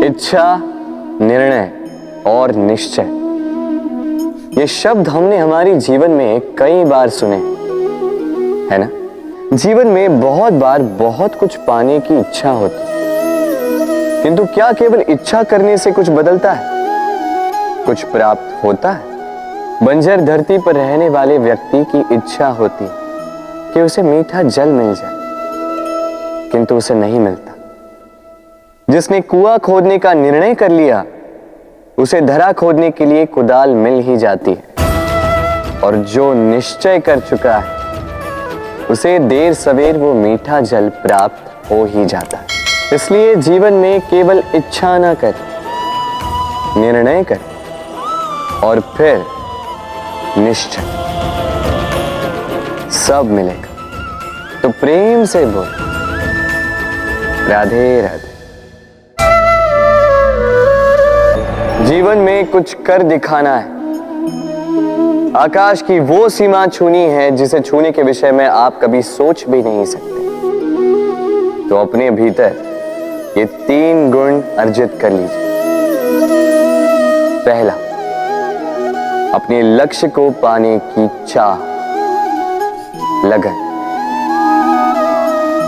इच्छा, निर्णय और निश्चय, ये शब्द हमने हमारी जीवन में कई बार सुने, है ना? जीवन में बहुत बार बहुत कुछ पाने की इच्छा होती, किंतु क्या केवल इच्छा करने से कुछ बदलता है? कुछ प्राप्त होता है? बंजर धरती पर रहने वाले व्यक्ति की इच्छा होती कि उसे मीठा जल मिल जाए, किंतु उसे नहीं मिलता। जिसने कुआं खोदने का निर्णय कर लिया, उसे धरा खोदने के लिए कुदाल मिल ही जाती है, और जो निश्चय कर चुका है उसे देर सवेर वो मीठा जल प्राप्त हो ही जाता है। इसलिए जीवन में केवल इच्छा ना कर, निर्णय कर और फिर निश्चय, सब मिलेगा। तो प्रेम से बोल, राधे राधे। जीवन में कुछ कर दिखाना है, आकाश की वो सीमा छूनी है जिसे छूने के विषय में आप कभी सोच भी नहीं सकते। तो अपने भीतर ये 3 गुण अर्जित कर लीजिए। पहला, अपने लक्ष्य को पाने की चाह, लगन।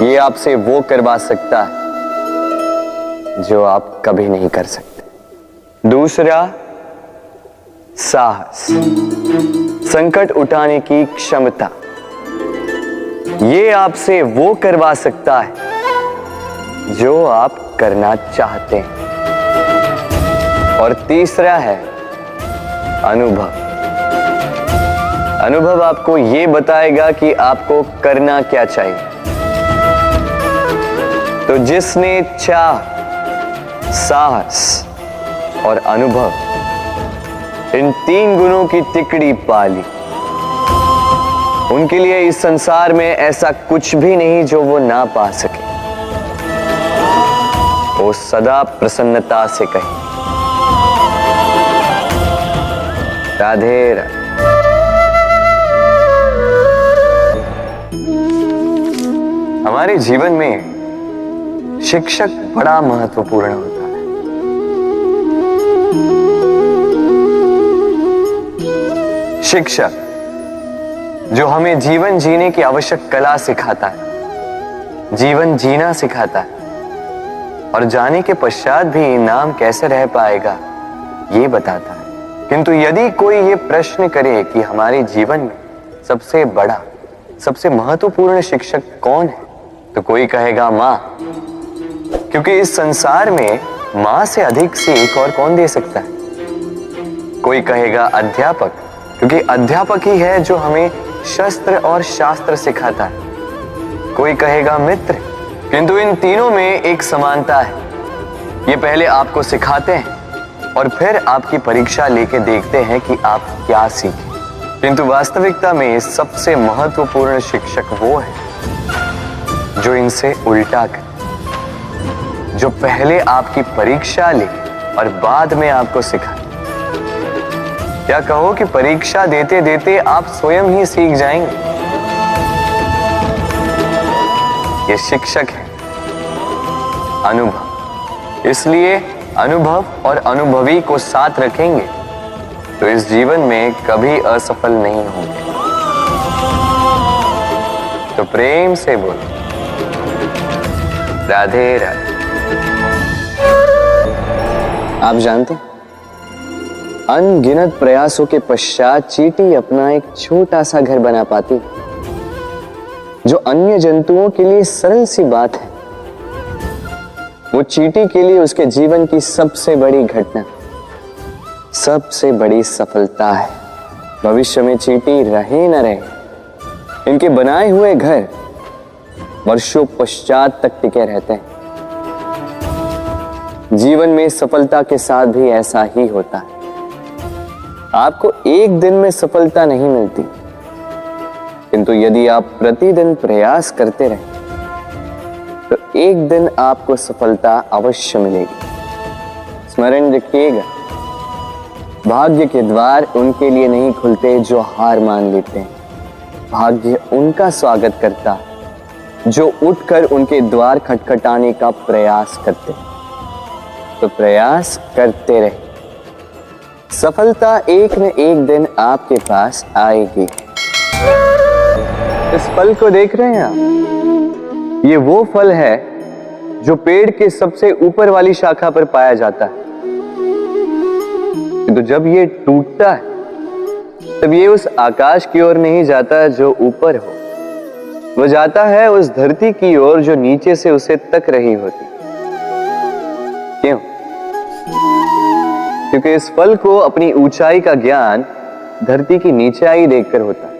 ये आपसे वो करवा सकता है जो आप कभी नहीं कर सकते। दूसरा, साहस, संकट उठाने की क्षमता। ये आपसे वो करवा सकता है जो आप करना चाहते हैं। और तीसरा है अनुभव। अनुभव आपको ये बताएगा कि आपको करना क्या चाहिए। तो जिसने चाह, साहस और अनुभव, इन 3 गुणों की तिकड़ी पा ली, उनके लिए इस संसार में ऐसा कुछ भी नहीं जो वो ना पा सके। वो सदा प्रसन्नता से कहे, राधे राधे। हमारे जीवन में शिक्षक बड़ा महत्वपूर्ण होता है। शिक्षक जो हमें जीवन जीने की आवश्यक कला सिखाता है, जीवन जीना सिखाता है, और जाने के पश्चात भी इनाम कैसे रह पाएगा ये बताता है। किंतु यदि कोई ये प्रश्न करे कि हमारे जीवन में सबसे बड़ा, सबसे महत्वपूर्ण शिक्षक कौन है, तो कोई कहेगा मां, क्योंकि इस संसार में मां से अधिक सीख और कौन दे सकता है। कोई कहेगा अध्यापक, क्योंकि अध्यापक ही है जो हमें शस्त्र और शास्त्र सिखाता है। कोई कहेगा मित्र, किंतु इन तीनों में एक समानता है। ये पहले आपको सिखाते हैं और फिर आपकी परीक्षा लेके देखते हैं कि आप क्या सीखे। किंतु वास्तविकता में सबसे महत्वपूर्ण शिक्षक वो है जो इनसे उल्टा करे, जो पहले आपकी परीक्षा ले और बाद में आपको सिखाए। क्या कहो कि परीक्षा देते देते आप स्वयं ही सीख जाएंगे। ये शिक्षक है अनुभव। इसलिए अनुभव और अनुभवी को साथ रखेंगे तो इस जीवन में कभी असफल नहीं होंगे। तो प्रेम से बोलो, राधे राधे। आप जानते हैं, अनगिनत प्रयासों के पश्चात चींटी अपना एक छोटा सा घर बना पाती, जो अन्य जंतुओं के लिए सरल सी बात है, वो चींटी के लिए उसके जीवन की सबसे बड़ी घटना, सबसे बड़ी सफलता है। भविष्य में चींटी रहे न रहे, इनके बनाए हुए घर वर्षों पश्चात तक टिके रहते हैं। जीवन में सफलता के साथ भी ऐसा ही होता है। आपको एक दिन में सफलता नहीं मिलती, किंतु यदि आप प्रतिदिन प्रयास करते रहे तो एक दिन आपको सफलता अवश्य मिलेगी। स्मरण रखिएगा, भाग्य के द्वार उनके लिए नहीं खुलते जो हार मान लेते हैं। भाग्य उनका स्वागत करता जो उठकर उनके द्वार खटखटाने का प्रयास करते हैं। तो प्रयास करते रहे, सफलता एक न एक दिन आपके पास आएगी। इस फल को देख रहे हैं आप? ये वो फल है जो पेड़ के सबसे ऊपर वाली शाखा पर पाया जाता है। तो जब ये टूटता है तब ये उस आकाश की ओर नहीं जाता जो ऊपर हो, वो जाता है उस धरती की ओर जो नीचे से उसे तक रही होती। क्यों? क्योंकि इस फल को अपनी ऊंचाई का ज्ञान धरती की नीचाई देखकर होता है।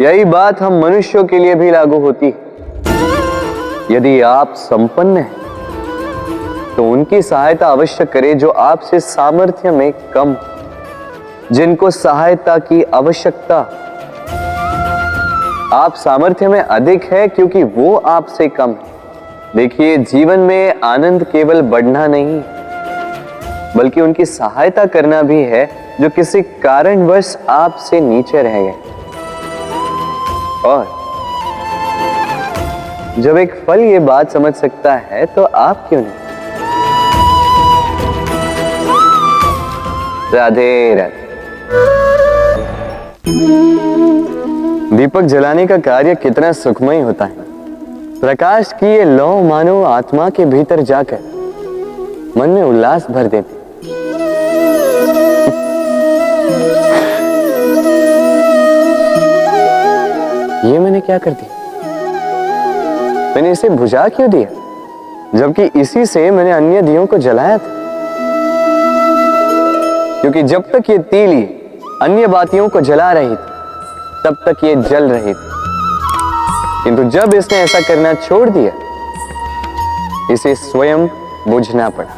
यही बात हम मनुष्यों के लिए भी लागू होती है। यदि आप संपन्न हैं तो उनकी सहायता अवश्य करें जो आपसे सामर्थ्य में कम, जिनको सहायता की आवश्यकता। आप सामर्थ्य में अधिक है क्योंकि वो आपसे कम है। देखिए, जीवन में आनंद केवल बढ़ना नहीं बल्कि उनकी सहायता करना भी है जो किसी कारणवश आपसे नीचे रह गए। और जब एक फल ये बात समझ सकता है तो आप क्यों नहीं? राधे राधे। दीपक जलाने का कार्य कितना सुखमय होता है। प्रकाश की ये लौ मानो आत्मा के भीतर जाकर मन में उल्लास भर देती। ये मैंने क्या कर दिया? मैंने इसे बुझा क्यों दिया, जबकि इसी से मैंने अन्य दियों को जलाया था। क्योंकि जब तक ये तीली अन्य बातियों को जला रही थी तब तक ये जल रही थी, किंतु जब इसने ऐसा करना छोड़ दिया इसे स्वयं बुझना पड़ा।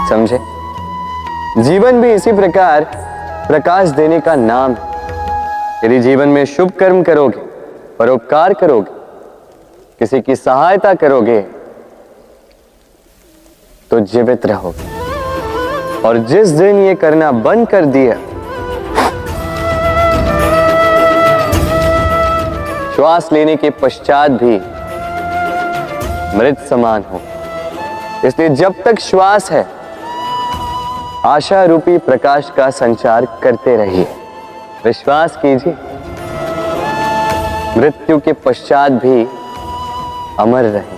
समझे? जीवन भी इसी प्रकार प्रकाश देने का नाम है। यदि जीवन में शुभ कर्म करोगे, परोपकार करोगे, किसी की सहायता करोगे तो जीवित रहोगे। और जिस दिन ये करना बंद कर दिया, श्वास लेने के पश्चात भी मृत समान हो। इसलिए जब तक श्वास है आशा रूपी प्रकाश का संचार करते रहिए। विश्वास कीजिए, मृत्यु के पश्चात भी अमर रहे।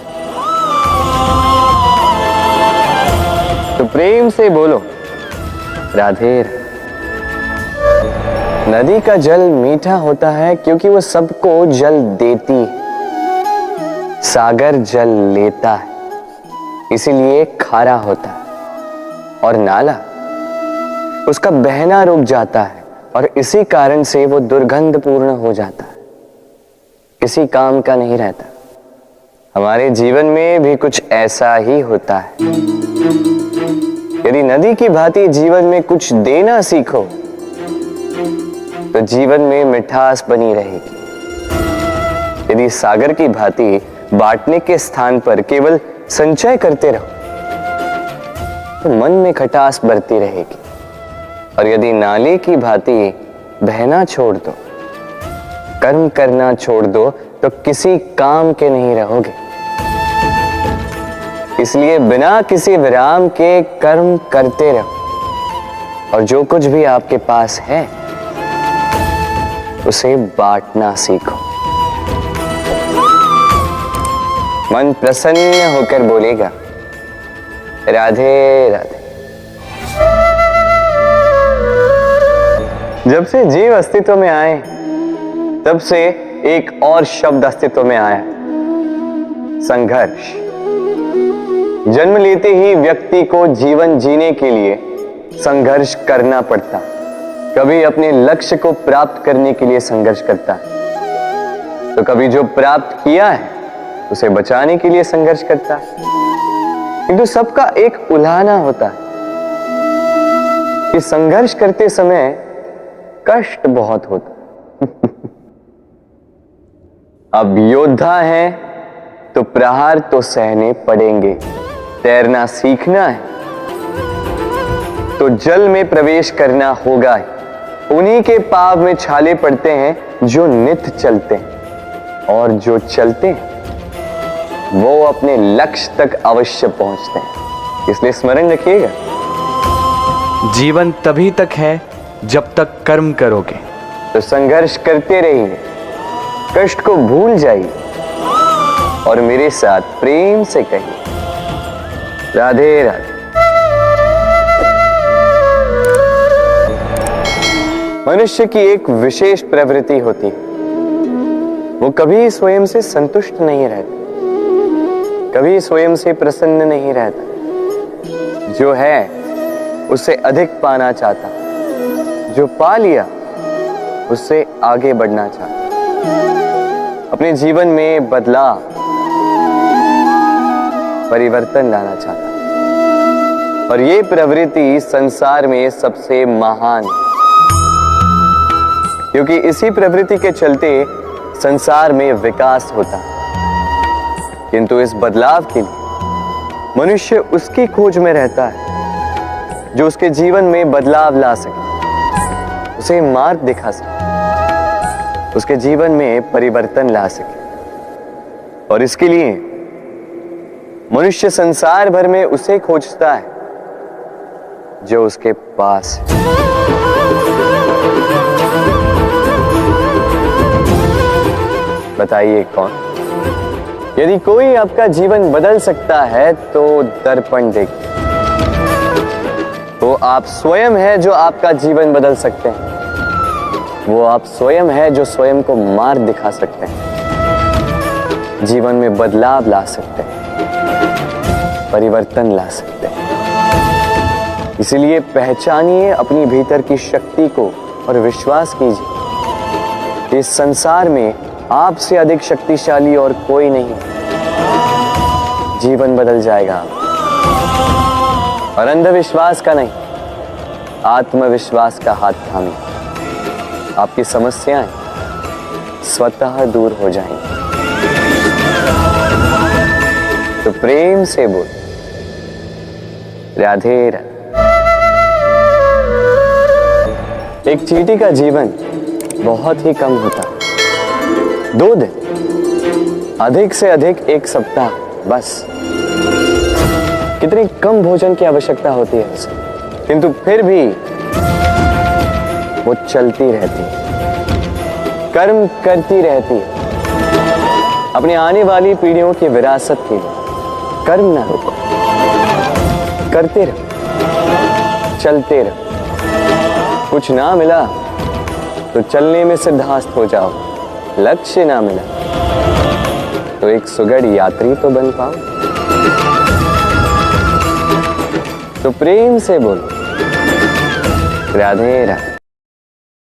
तो प्रेम से बोलो राधे राधे। नदी का जल मीठा होता है क्योंकि वो सबको जल देती है। सागर जल लेता है इसीलिए खारा होता है। और नाला उसका बहना रुक जाता है और इसी कारण से वो दुर्गंधपूर्ण हो जाता है, किसी काम का नहीं रहता। हमारे जीवन में भी कुछ ऐसा ही होता है। यदि नदी की भांति जीवन में कुछ देना सीखो तो जीवन में मिठास बनी रहेगी। यदि सागर की भांति बांटने के स्थान पर केवल संचय करते रहो तो मन में खटास बढ़ती रहेगी। और यदि नाले की भांति बहना छोड़ दो, कर्म करना छोड़ दो तो किसी काम के नहीं रहोगे। इसलिए बिना किसी विराम के कर्म करते रहो और जो कुछ भी आपके पास है उसे बांटना सीखो। मन प्रसन्न होकर बोलेगा राधे राधे। जब से जीव अस्तित्व में आए तब से एक और शब्द अस्तित्व में आया, संघर्ष। जन्म लेते ही व्यक्ति को जीवन जीने के लिए संघर्ष करना पड़ता। कभी अपने लक्ष्य को प्राप्त करने के लिए संघर्ष करता है तो कभी जो प्राप्त किया है उसे बचाने के लिए संघर्ष करता है। किंतु सबका एक उल्हाना होता है कि संघर्ष करते समय कष्ट बहुत होता है। अब योद्धा है तो प्रहार तो सहने पड़ेंगे। तैरना सीखना है तो जल में प्रवेश करना होगा। उन्हीं के पाव में छाले पड़ते हैं जो नित्य चलते हैं, और जो चलते हैं वो अपने लक्ष्य तक अवश्य पहुंचते हैं। इसलिए स्मरण रखिएगा, जीवन तभी तक है जब तक कर्म करोगे। तो संघर्ष करते रहिए, कष्ट को भूल जाइए और मेरे साथ प्रेम से कहिए, राधे राधे। मनुष्य की एक विशेष प्रवृत्ति होती है, वो कभी स्वयं से संतुष्ट नहीं रहता, कभी स्वयं से प्रसन्न नहीं रहता। जो है उससे अधिक पाना चाहता, जो पा लिया उससे आगे बढ़ना चाहता, अपने जीवन में बदलाव परिवर्तन लाना चाहता। और ये प्रवृत्ति संसार में सबसे महान है, क्योंकि इसी प्रवृत्ति के चलते संसार में विकास होता है। किंतु इस बदलाव के लिए मनुष्य उसकी खोज में रहता है जो उसके जीवन में बदलाव ला सके, उसे मार्ग दिखा सके, उसके जीवन में परिवर्तन ला सके। और इसके लिए मनुष्य संसार भर में उसे खोजता है जो उसके पास है। बताइए कौन? यदि कोई आपका जीवन बदल सकता है तो दर्पण देखिए। वो आप स्वयं है जो आपका जीवन बदल सकते हैं। वो आप स्वयं है जो स्वयं को मार्ग दिखा सकते हैं, जीवन में बदलाव ला सकते हैं, परिवर्तन ला सकते हैं। इसलिए पहचानिए अपनी भीतर की शक्ति को और विश्वास कीजिए, इस संसार में आपसे अधिक शक्तिशाली और कोई नहीं। जीवन बदल जाएगा। और अंधविश्वास का नहीं, आत्मविश्वास का हाथ थामिए, आपकी समस्याएं स्वतः दूर हो जाएंगी। तो प्रेम से बोल, राधे राधे। एक चींटी का जीवन बहुत ही कम होता है, 2 दिन, अधिक से अधिक 1 सप्ताह, बस। कितनी कम भोजन की आवश्यकता होती है उसे, किंतु फिर भी वो चलती रहती है, कर्म करती रहती है, अपनी आने वाली पीढ़ियों की विरासत के लिए। कर्म ना रोको, करते रहो, चलते रहो। कुछ ना मिला तो चलने में सिद्धांत हो जाओ, लक्ष्य ना मिला तो एक सुगढ़ यात्री तो बन पाओ। तो प्रेम से बोलो, राधे राधे।